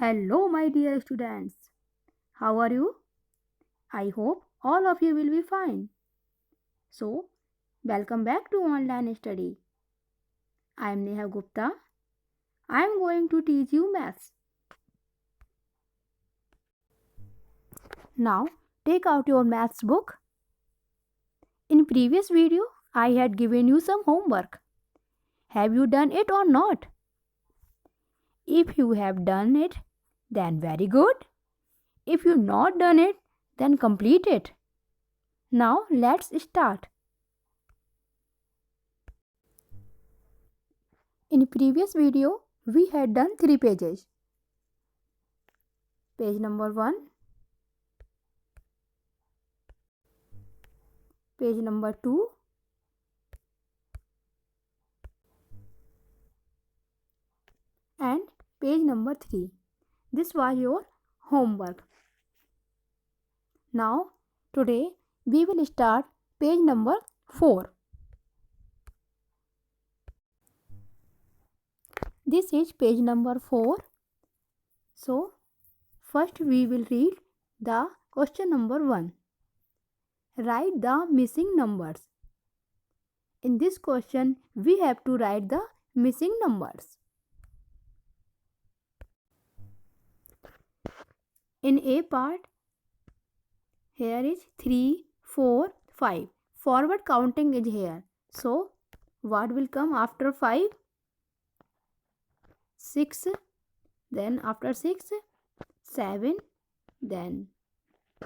Hello, my dear students. How are you? I hope all of you will be fine. So, welcome back to online study. I am Neha Gupta. I am going to teach you maths. Now, take out your maths book. In previous video, I had given you some homework. Have you done it or not? If you have done it, then very good. If you not done it, then complete it. Now, let's start. In previous video, we had done 3 pages. Page number 1, page number 2, and page number 3. This was your homework. Now, today we will start page number 4. This is page number 4. So, first we will read the question number 1. Write the missing numbers. In this question, we have to write the missing numbers. In A part, here is 3, 4, 5. Forward counting is here. So, what will come after 5? 6. Then after 6, 7. Then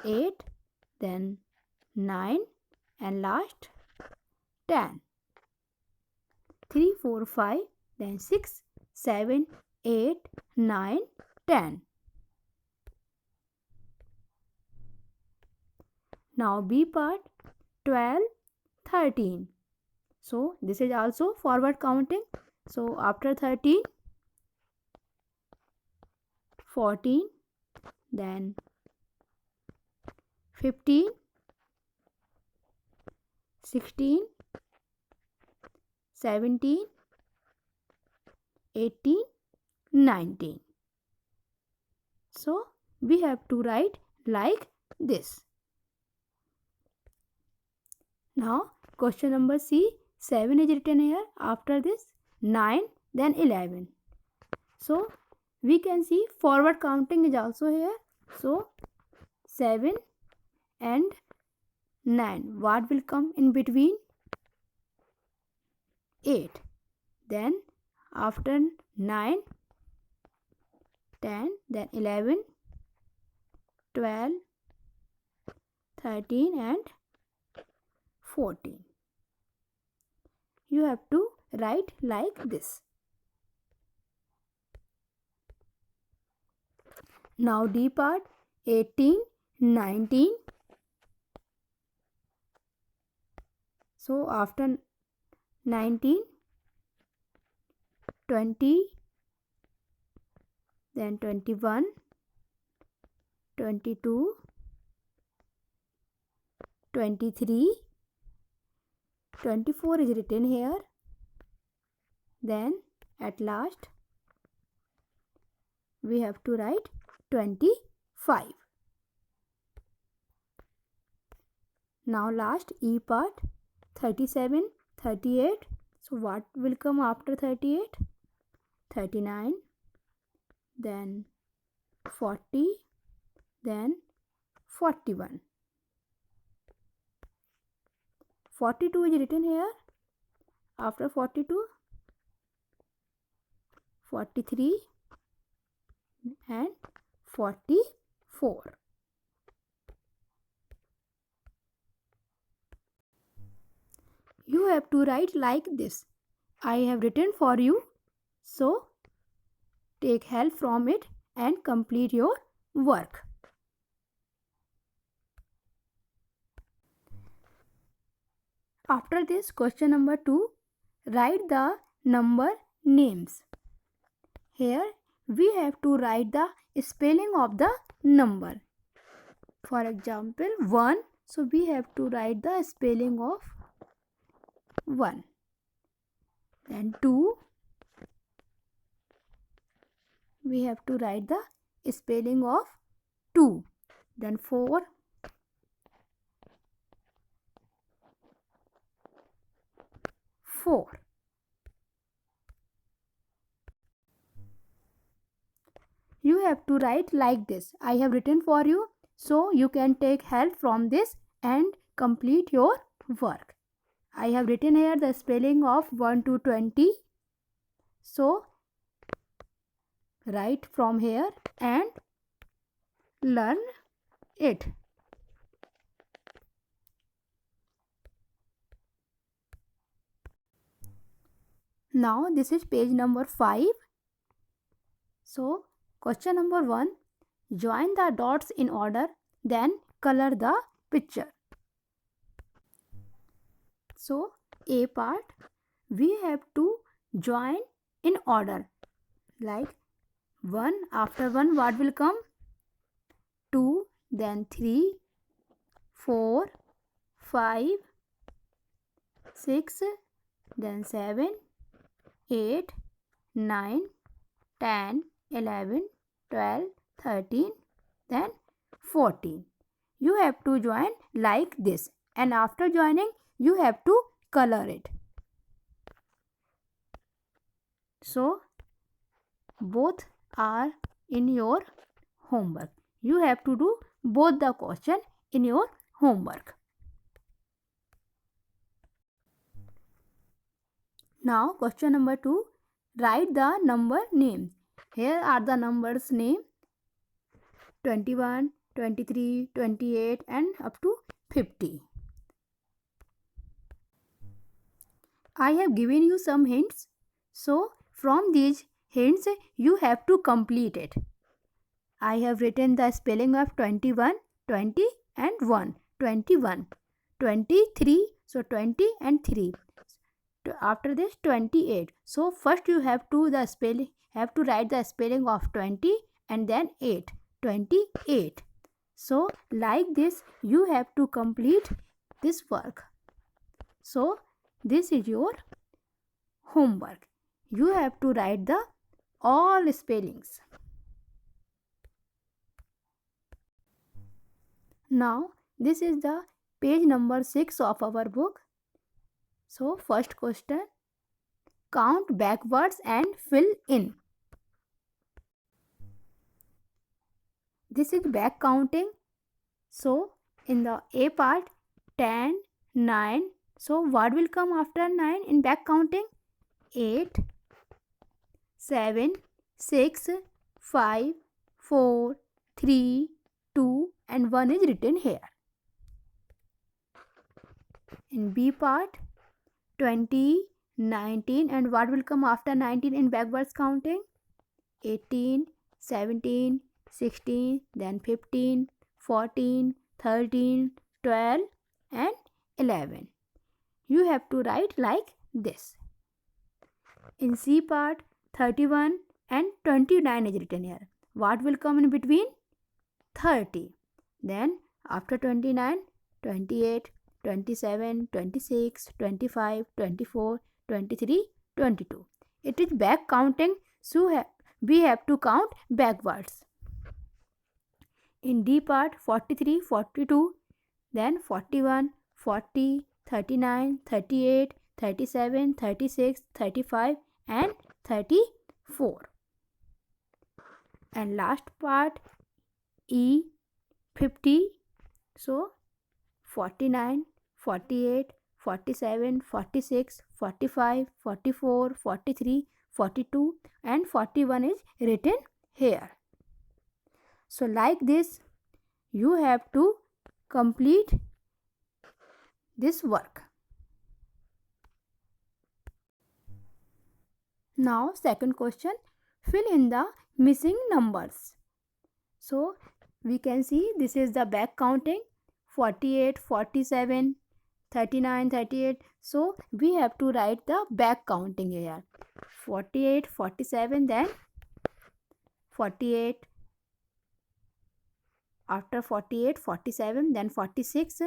8. Then 9. And last 10. 3, 4, 5. Then 6, 7, 8, 9, 10. Now B part, 12, 13. So this is also forward counting. So after 13, 14, then 15, 16, 17, 18, 19. So we have to write like this. Now question number C, 7 is written here. After this 9, then 11. So we can see forward counting is also here. So 7 and 9. What will come in between? 8. Then after 9, 10, then 11, 12, 13 and 14. You have to write like this. Now D part, 18, 19. So after 19, 20, then 21, 22, 23, 24 is written here. Then at last we have to write 25. Now last E part, 37, 38. So what will come after 38? 39, then 40, then 41. 42 is written here. After 42, 43 and 44. You have to write like this. I have written for you. So, take help from it and complete your work. After this, question number 2, write the number names. Here, we have to write the spelling of the number. For example, 1. So, we have to write the spelling of 1. Then 2. We have to write the spelling of 2. Then 4, 4. You have to write like this. I have written for you, so you can take help from this and complete your work. I have written here the spelling of 1 to 20. So write from here and learn it. Now this is page number 5. So question number 1. Join the dots in order, then color the picture. So A part, we have to join in order. Like 1, after 1 what will come? 2, then 3, 4, 5, 6, then 7, 8, 9, 10, 11, 12, 13, then 14. You have to join like this, and after joining you have to color it. So both are in your homework. You have to do both the question in your homework. Now question number 2. Write the number names. Here are the numbers name: 21, 23, 28 and up to 50. I have given you some hints. So from these hints you have to complete it. I have written the spelling of 21, 20 and 1. 21, 23, so 20 and 3. After this 28. So first you have to write the spelling of 20 and then 8. 28. So like this you have to complete this work. So this is your homework. You have to write the all spellings. Now this is the page number 6 of our book. So first question, count backwards and fill in. This is back counting. So in the A part, 10, 9. So what will come after 9 in back counting? 8, 7, 6, 5, 4, 3, 2 and 1 is written here. In B part, 20, 19 and what will come after 19 in backwards counting? 18, 17, 16, then 15, 14, 13, 12 and 11. You have to write like this. In C part, 31 and 29 is written here. What will come in between? 30. Then after 29, 28, 27, 26, 25, 24, 23, 22. It is back counting, so we have to count backwards. In D part, 43, 42, then 41, 40, 39, 38, 37, 36, 35 and 34. And last part, E, 50. So 49, 48, 47, 46, 45, 44, 43, 42 and 41 is written here. So like this you have to complete this work. Now second question, fill in the missing numbers. So we can see this is the back counting, 48, 47, 39, 38. So we have to write the back counting here. 48, 47, then 48. After 48, 47, then 46,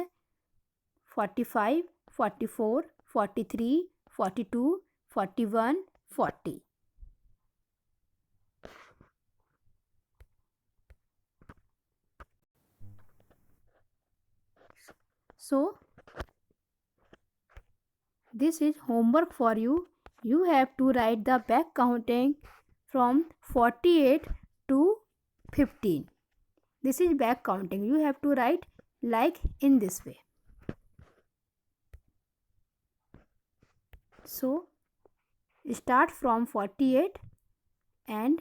45, 44, 43, 42, 41, 40. So this is homework for you. You have to write the back counting from 48 to 15. This is back counting. You have to write like in this way. So start from 48 and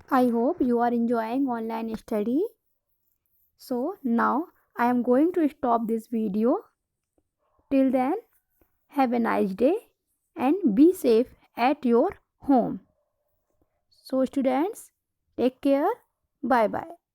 I hope you are enjoying online study. So now I am going to stop this video. Till then, have a nice day and be safe at your home. So students, take care. Bye bye.